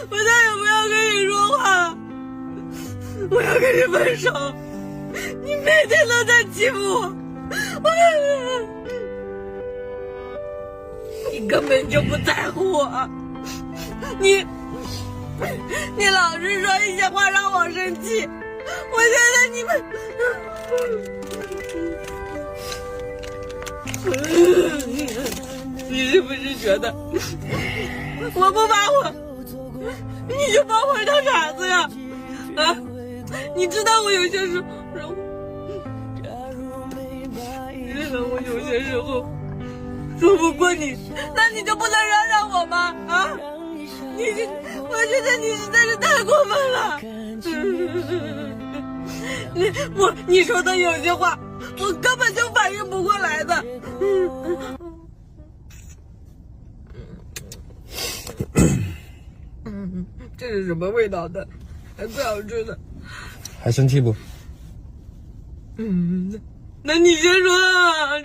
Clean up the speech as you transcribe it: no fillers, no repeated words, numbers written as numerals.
我再也不要跟你说话，我要跟你分手。你每天都在欺负我，你根本就不在乎我，你老是说一些话让我生气。我现在你们，你是不是觉得我不把我，你就把我当傻子呀？啊，你知道我有些时候，我有些时候说不过你，那你就不能让我吗？啊，我觉得你实在是太过分了。你说的有些话，我根本就反应不过来的。这是什么味道的？还最好吃的。还生气不？那你先说啊。